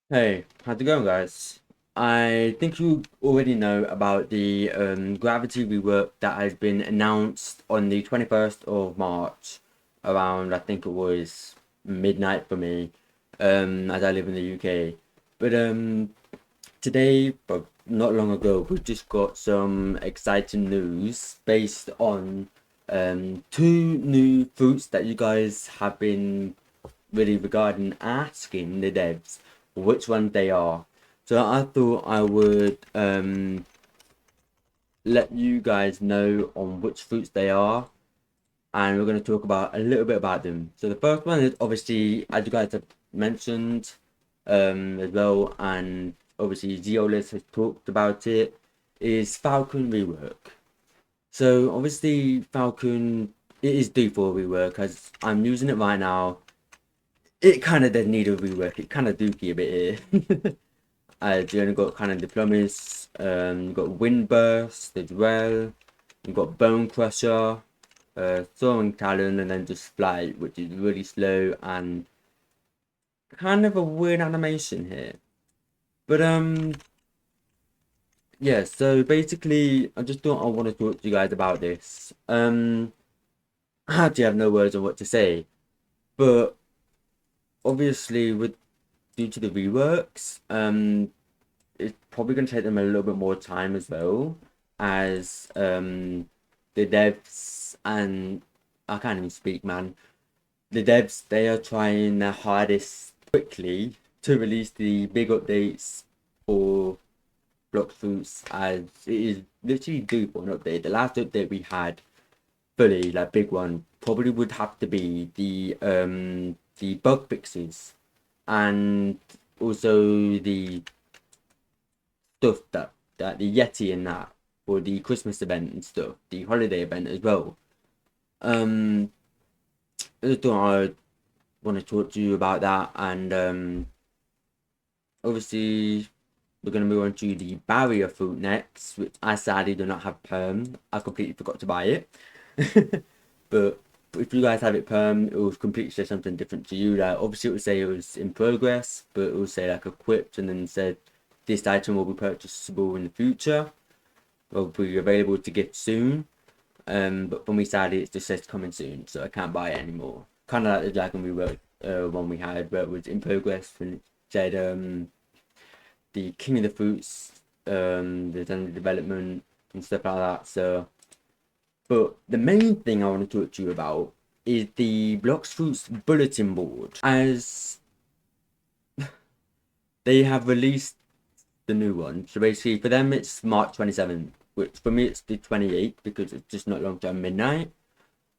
Hey, how's it going, guys? I think you already know about the Gravity rework that has been announced on the 21st of March, around, I think it was midnight for me, as I live in the UK. But today, but not long ago, we just got some exciting news based on two new fruits that you guys have been really regarding asking the devs which ones they are. So I thought I would let you guys know on which fruits they are, and we're going to talk about a little bit about them. So the first one is obviously, as you guys have mentioned, as well, and obviously Zeolus has talked about it, is Falcon rework. So obviously Falcon, it is due for a rework as I'm using it right now. It kind of does need a rework. It kind of dookie a bit here. You only got kind of Diplomas, you got Windburst as well, you got Bone Crusher, Soaring Talon, and then just Flight, which is really slow and kind of a weird animation here. But yeah. So basically, I just thought I want to talk to you guys about this. I actually have no words on what to say, but obviously with due to the reworks, it's probably going to take them a little bit more time as well, as the devs and I can't even speak, man. The devs, they are trying their hardest quickly to release the big updates for Blox Fruits, as it is literally due for an update. The last update we had fully, like big one, probably would have to be the bug fixes and also the stuff that the Yeti and that for the Christmas event and stuff, the holiday event as well. Um, I just thought I want to talk to you about that, and obviously we're gonna move on to the barrier fruit next, which I sadly do not have perm. I completely forgot to buy it, but if you guys have it perm, it will completely say something different to you. Like obviously it would say it was in progress, but it will say like equipped, and then said this item will be purchasable in the future, will be available to get soon. But for me, sadly, it just says coming soon, so I can't buy it anymore. Kind of like the Dragon Rework one we had, where it was in progress and it said the King of the Fruits, there's under development and stuff like that. So, but the main thing I want to talk to you about is the Blox Fruits bulletin board, as they have released the new one. So basically, for them, it's March 27th, which for me, it's the 28th because it's just not long time midnight.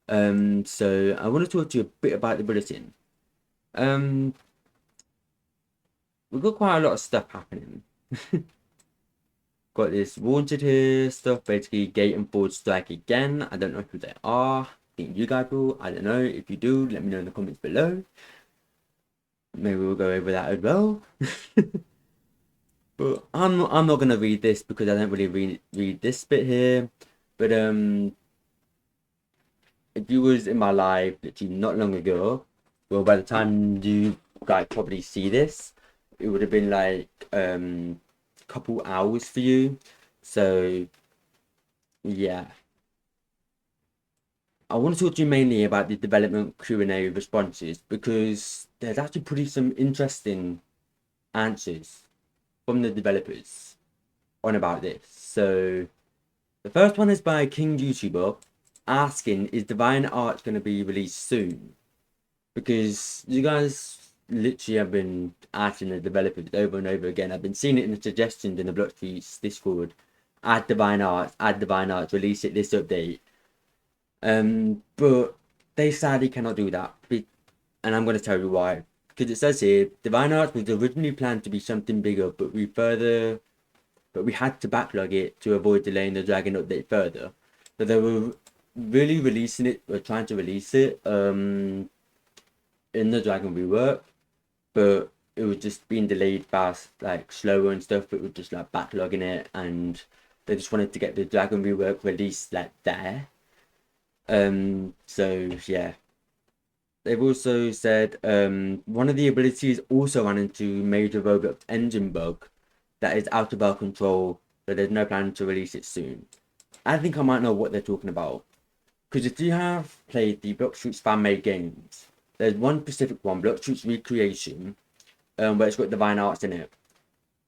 So I want to talk to you a bit about the bulletin. Um, we've got quite a lot of stuff happening. Got this wanted here stuff, basically Gate and Ford strike again. I don't know who they are. I think you guys will. I don't know. If you do, let me know in the comments below. Maybe we'll go over that as well. But I'm not gonna read this because I don't really read this bit here. But if you was in my life literally not long ago, well, by the time you guys probably see this, it would have been like a couple hours for you. So yeah, I want to talk to you mainly about the development Q&A responses because there's actually pretty some interesting answers from the developers on about this. So the first one is by King YouTuber asking, is Divine Art going to be released soon? Because you guys literally have been asking the developers over and over again. I've been seeing it in the suggestions in the Blox Discord. Add Divine Arts, release it this update. But they sadly cannot do that, and I'm going to tell you why. Because it says here, Divine Arts was originally planned to be something bigger, but we had to backlog it to avoid delaying the Dragon update further. So they were really releasing it, were trying to release it, in the Dragon rework, but it was just being delayed fast, like slower and stuff. It was just like backlogging it, and they just wanted to get the Dragon rework released like there. So yeah, they've also said one of the abilities also ran into major Roblox engine bug that is out of our control, but there's no plan to release it soon. I think I might know what they're talking about. Because if you have played the Blox Fruits fan-made games, there's one specific one, Blox Fruits Recreation, where it's got divine arts in it.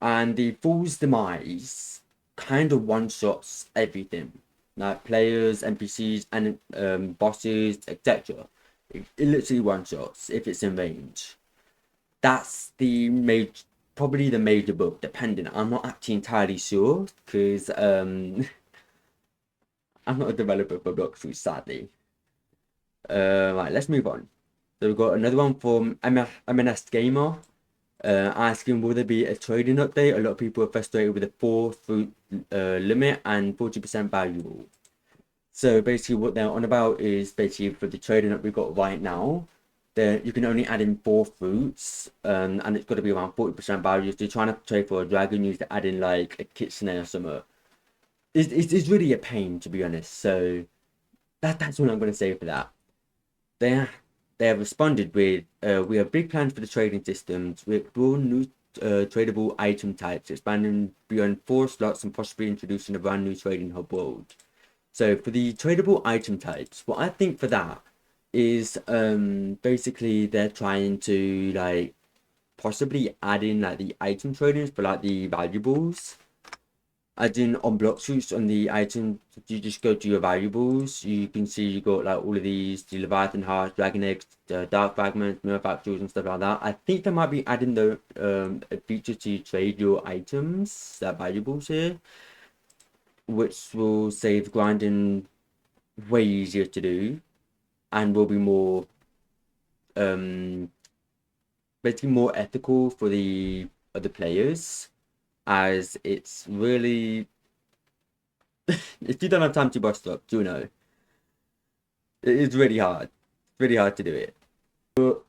And the Fool's Demise kind of one-shots everything. Like players, NPCs, and bosses, etc. It literally one-shots if it's in range. That's probably the major bug, depending. I'm not actually entirely sure, because I'm not a developer for Blox Fruits, sadly. Right, let's move on. So we've got another one from MNS Gamer, asking will there be a trading update? A lot of people are frustrated with the 4 fruit limit and 40% valuable. So basically what they're on about is basically for the trading that we've got right now, that you can only add in 4 fruits, and it's got to be around 40% value. If you're trying to trade for a dragon, you need to add in like a kitsune or something. It's really a pain, to be honest. So that's what I'm going to say for that. They they have responded with, we have big plans for the trading systems. We explore new tradable item types, expanding beyond 4 slots and possibly introducing a brand new trading hub world. So for the tradable item types, what I think for that is basically they're trying to like possibly add in like the item tradings for like the valuables. As in on Blox Fruits, on the item, you just go to your valuables. You can see you got like all of these, the Leviathan Hearts, Dragon Eggs, Dark Fragments, Mirror Factories and stuff like that. I think they might be adding the a feature to trade your items, that valuables here, which will save grinding way easier to do and will be more basically more ethical for the other players, as it's really if you don't have time to bust up, do know it is really hard to do it. But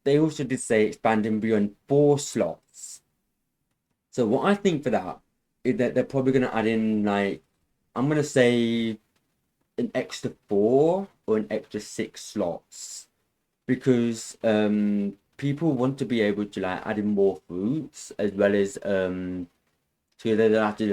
they also did say expanding beyond 4 slots. So what I think for that is that they're probably gonna add in like, I'm gonna say an extra 4 or an extra 6 slots, because people want to be able to like add in more fruits, as well as so they don't have to do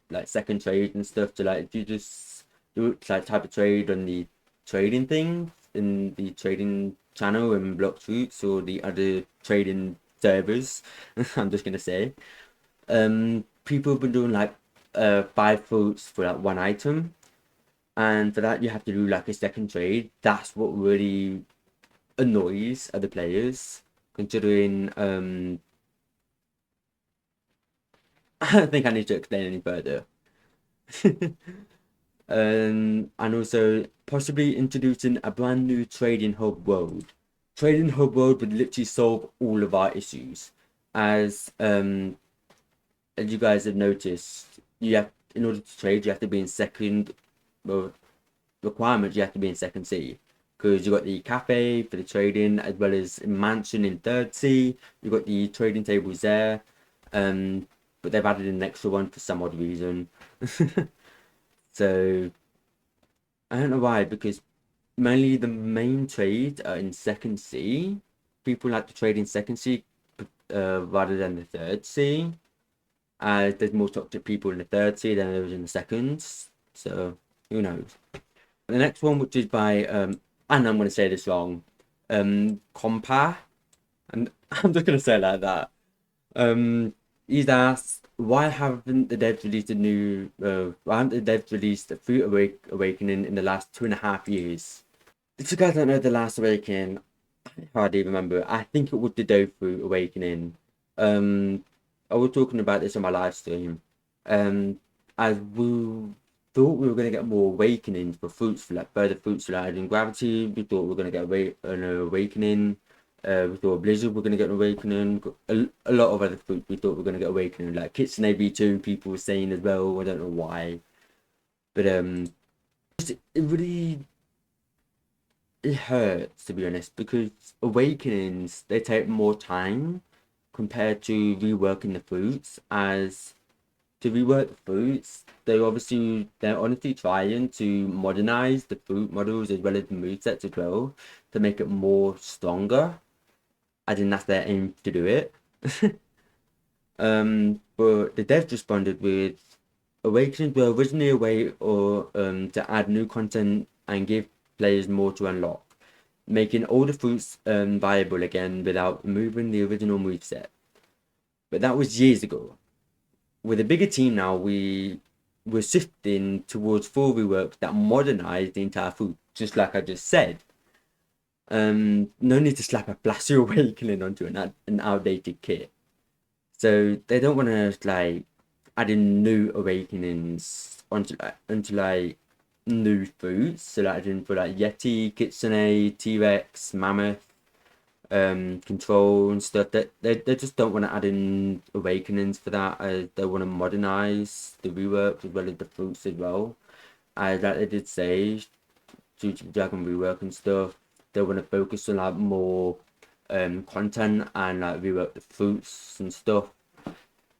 like second trade and stuff. To like if you just do like type of trade on the trading thing in the trading channel in Blox Fruits or the other trading servers, I'm just gonna say, people have been doing like 5 fruits for like 1 item, and for that you have to do like a second trade. That's what really annoys other players, considering I don't think I need to explain any further. And also possibly introducing a brand new trading hub world. Trading hub world would literally solve all of our issues, as you guys have noticed. You have, in order to trade, you have to be in second. Well, requirements, you have to be in second C, because you got the cafe for the trading, as well as a mansion in third C. You got the trading tables there, but they've added an extra one for some odd reason. So I don't know why, because mainly the main trades are in second C. People like to trade in second C rather than the third C, as there's more toxic people in the third C than there is in the seconds. So who knows? The next one, which is by and I'm gonna say this wrong, Compa, and I'm just gonna say it like that. He's asked, why haven't the devs released a new why haven't the devs released a Fruit Awakening in the last 2.5 years? If you guys don't know the last Awakening, I hardly remember. I think it was the Dofu Awakening. I was talking about this on my live stream. As we thought we were gonna get more awakenings for fruits, for like further fruits like in gravity. We thought we were gonna get an awakening. We thought Blizzard were gonna get an awakening. A lot of other fruits we thought we were gonna get awakening, like Kitsune V2. People were saying as well. I don't know why, but it really it hurts, to be honest, because awakenings, they take more time compared to reworking the fruits, as to rework the fruits. They're honestly trying to modernize the fruit models as well as the movesets as well to make it more stronger. I think that's their aim to do it. But the devs responded with Awakenings were originally a way or to add new content and give players more to unlock, making older fruits viable again without removing the original moveset. But that was years ago. With a bigger team now, we're shifting towards full reworks that modernize the entire fruit, just like I just said. No need to slap a Flashy Awakening onto an outdated kit. So they don't want to like add in new awakenings onto like new fruits. So like adding for like Yeti, Kitsune, T-Rex, Mammoth, Control and stuff. They just don't want to add in awakenings for that. They want to modernize the reworks as well as the fruits as well. Like they did say, due to the Dragon rework and stuff, they want to focus on like more content and like rework the fruits and stuff.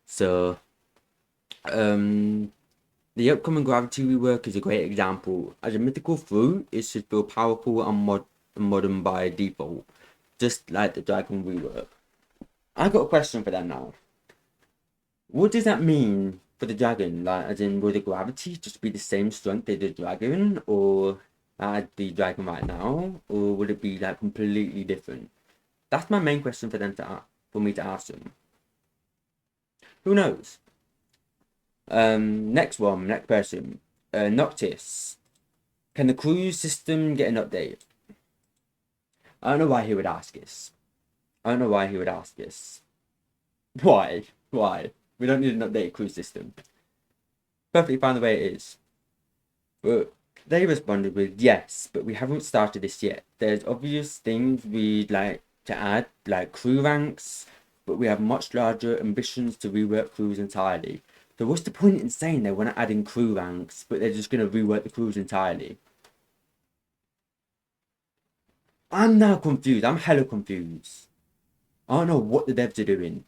So the upcoming Gravity rework is a great example. As a mythical fruit, it should feel powerful and modern by default, just like the Dragon rework. I got a question for them now. What does that mean for the dragon? Like, as in, will the gravity just be the same strength as the dragon, or the dragon right now, or would it be like completely different? That's my main question for them for me to ask them. Who knows? Next person. Noctis. Can the cruise system get an update? I don't know why he would ask this. I don't know why he would ask this. Why? Why? We don't need an updated cruise system. Perfectly fine the way it is. But they responded with yes, but we haven't started this yet. There's obvious things we'd like to add, like crew ranks, but we have much larger ambitions to rework crews entirely. So what's the point in saying they want to add in crew ranks, but they're just going to rework the crews entirely? I'm now confused. I'm hella confused. I don't know what the devs are doing.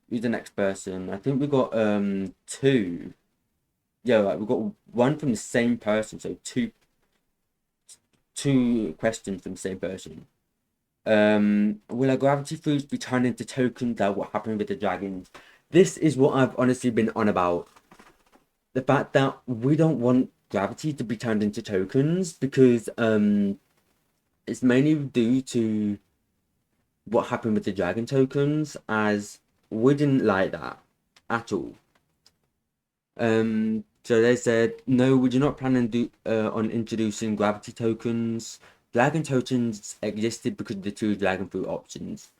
Who's the next person? I think we got two. Yeah, right, we got one from the same person, so two questions from the same person. Will our gravity fruits be turned into tokens like what happened with the dragons? This is what I've honestly been on about. The fact that we don't want gravity to be turned into tokens because it's mainly due to what happened with the dragon tokens, as we didn't like that at all. So they said no, we do not plan on introducing gravity tokens. Dragon tokens existed because of the two dragon fruit options.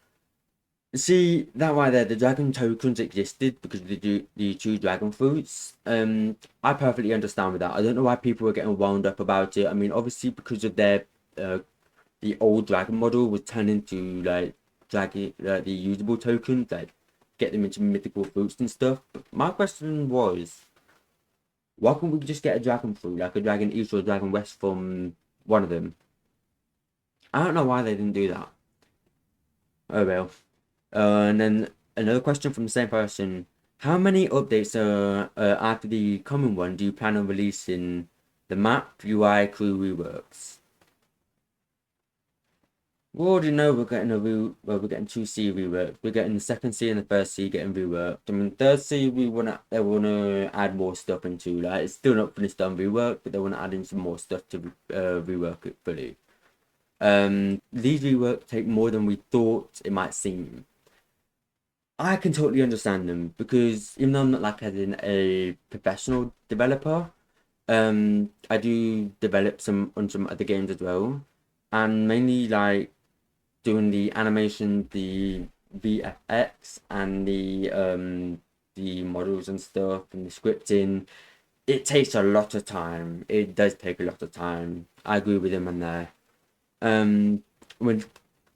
See that right there, the dragon tokens existed because of the two dragon fruits. I perfectly understand with that. I don't know why people are getting wound up about it. I mean, obviously because of their the old dragon model was turned into like dragon the usable tokens, like get them into mythical fruits and stuff. But my question was, why can't we just get a dragon fruit, like a dragon east or a dragon west from one of them? I don't know why they didn't do that. Oh well. And then another question from the same person. How many updates after the common one do you plan on releasing? The map, UI, crew reworks. We already know we're getting we're getting 2C reworked. We're getting the second C and the first C getting reworked. I mean, third C they wanna add more stuff into. Like it's still not finished done rework, but they wanna add in some more stuff to rework it fully. These reworks take more than we thought it might seem. I can totally understand them because even though I'm not like as in a professional developer, I do develop on some other games as well, and mainly like doing the animation, the VFX, and the models and stuff, and the scripting. It takes a lot of time. It does take a lot of time. I agree with him on there. When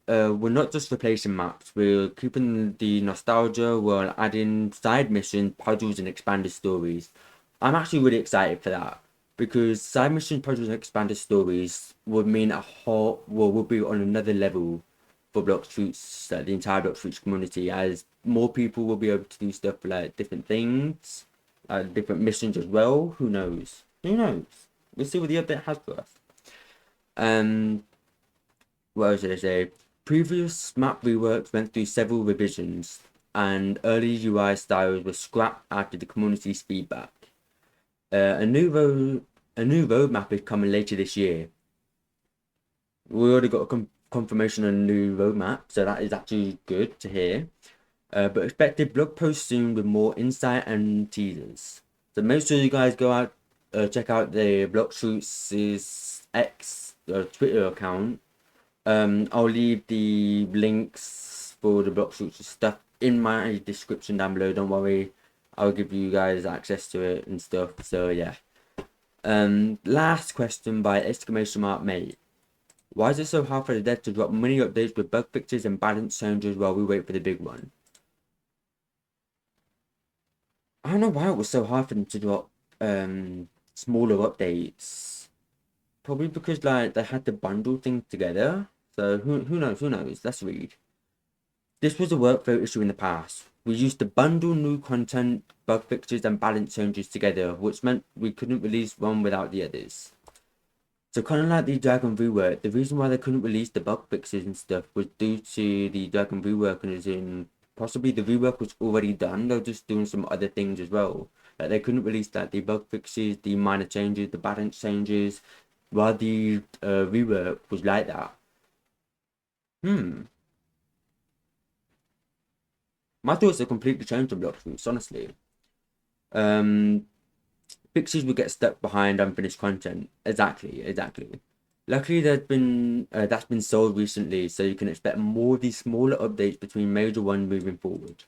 we're not just replacing maps, we're keeping the nostalgia while adding side missions, puzzles, and expanded stories. I'm actually really excited for that because side mission puzzles and expanded stories would mean would be on another level for Blox Fruits, like the entire Blox Fruits community, as more people will be able to do stuff like different things, different missions as well. Who knows? Who knows? We'll see what the update has for us. What was I gonna say? Previous map reworks went through several revisions, and early UI styles were scrapped after the community's feedback. A new roadmap is coming later this year. We already got a confirmation on a new roadmap, so that is actually good to hear. But expected blog posts soon with more insight and teasers. So make sure you guys go out, check out the Blox Fruits' X Twitter account. I'll leave the links for the Blox Fruits stuff in my description down below. Don't worry, I'll give you guys access to it and stuff. So yeah. Last question by !mate. Why is it so hard for the devs to drop mini updates with bug fixes and balance changes while we wait for the big one? I don't know why it was so hard for them to drop smaller updates. Probably because like they had to bundle things together. So who knows? Who knows? Let's read. This was a workflow issue in the past. We used to bundle new content, bug fixes, and balance changes together, which meant we couldn't release one without the others. So kind of like the Dragon rework, the reason why they couldn't release the bug fixes and stuff was due to the Dragon rework, and as in possibly the rework was already done, they're just doing some other things as well. Like they couldn't release like the bug fixes, the minor changes, the balance changes, while the rework was like that. My thoughts are completely changed on Blox Fruits, honestly. Fixes will get stuck behind unfinished content. Exactly. Luckily, that's been solved recently, so you can expect more of these smaller updates between major ones moving forward.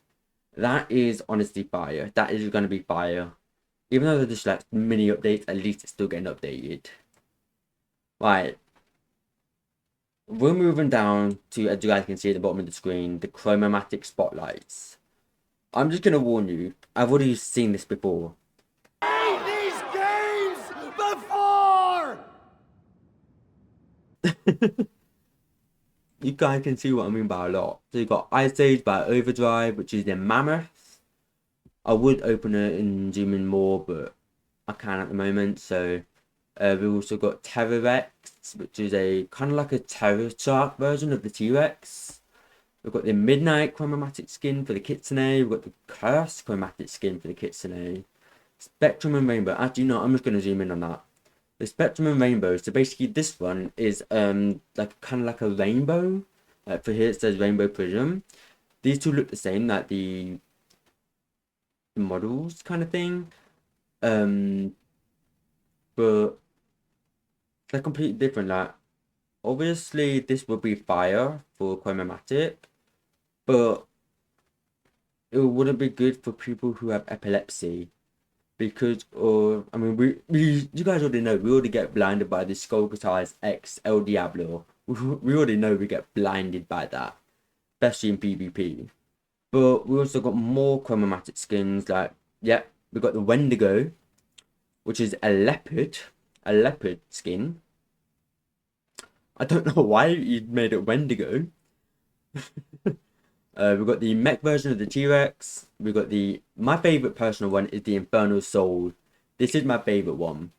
That is honestly fire. That is going to be fire. Even though they're just like mini updates, at least it's still getting updated. Right. We're moving down to, as you guys can see at the bottom of the screen, the chromatic spotlights. I'm just going to warn you, I've already seen this before. These games before! You guys can see what I mean by a lot. So you got Ice Age by Overdrive, which is the Mammoth. I would open it and zoom in more, but I can't at the moment. So we've also got T-Rex, which is a kind of like a Terror Shark version of the T-Rex. We've got the Midnight chromatic skin for the Kitsune. We've got the Curse chromatic skin for the Kitsune. Spectrum and Rainbow. Actually, no, I'm just going to zoom in on that. The Spectrum and Rainbow. So basically, this one is like kind of like a rainbow. For here it says Rainbow Prism. These two look the same, like the models kind of thing. But they're completely different. Like obviously, this would be fire for chromatic, but it wouldn't be good for people who have epilepsy. Because, or I mean, you guys already know we already get blinded by the Skull Guitars X El Diablo. We already know we get blinded by that, especially in PvP. But we also got more chromatic skins. Like, yeah, we got the Wendigo, which is a leopard skin. I don't know why he made it Wendigo. We've got the mech version of the T-Rex. We've got my favorite personal one is the Infernal Soul. This is my favorite one.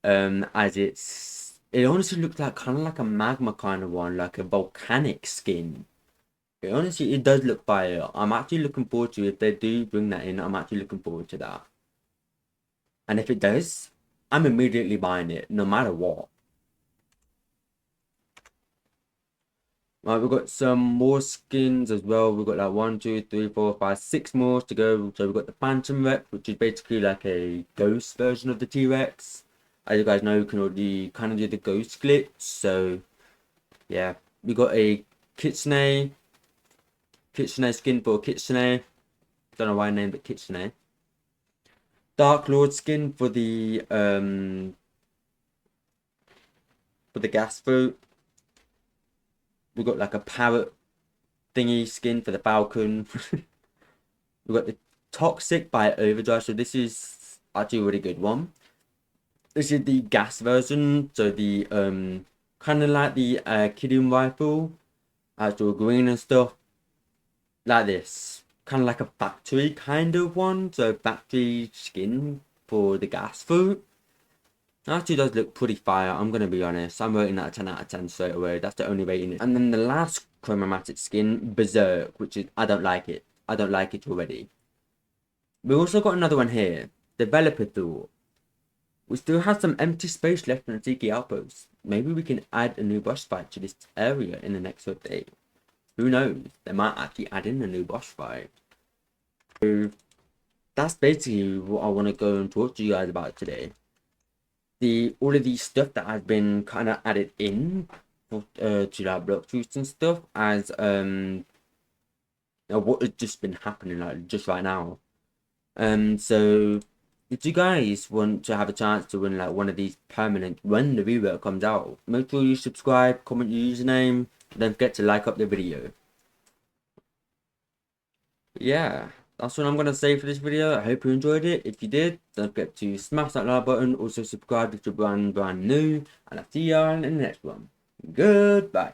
As it honestly looks like kind of like a magma kind of one, like a volcanic skin. It does look fire. I'm actually looking forward to it. If they do bring that in, I'm actually looking forward to that. And if it does, I'm immediately buying it, no matter what. Right, we've got some more skins as well. We've got like 1, 2, 3, 4, 5, 6 more to go. So we've got the Phantom Rex, which is basically like a ghost version of the T-Rex. As you guys know, you can already kind of do the ghost glitch. So yeah, we got a Kitsune skin for Kitsune. Don't know why I named it Kitsune. Dark Lord skin for the gas fruit. We've got like a parrot thingy skin for the Falcon. We've got the Toxic by Overdrive. So this is actually a really good one. This is the gas version. So the kind of like the Kidding rifle. actual green and stuff. Like this. Kind of like a factory kind of one. So factory skin for the gas fruit. Actually does look pretty fire, I'm going to be honest. I'm rating that a 10 out of 10 straight away. That's the only rating. And then the last chromatic skin, Berserk, which is, I don't like it. I don't like it already. We also got another one here, Developer Thought. We still have some empty space left in the Tiki Outpost. Maybe we can add a new boss fight to this area in the next update. Who knows? They might actually add in a new boss fight. So that's basically what I want to go and talk to you guys about today. All of these stuff that has been kind of added in to like block fruits and stuff as what has just been happening like just right now. So if you guys want to have a chance to win like one of these permanent when the rework comes out, make sure you subscribe, comment your username, don't forget to like up the video. But yeah, that's what I'm going to say for this video. I hope you enjoyed it. If you did, don't forget to smash that like button. Also subscribe if you're brand new. And I'll see y'all in the next one. Goodbye.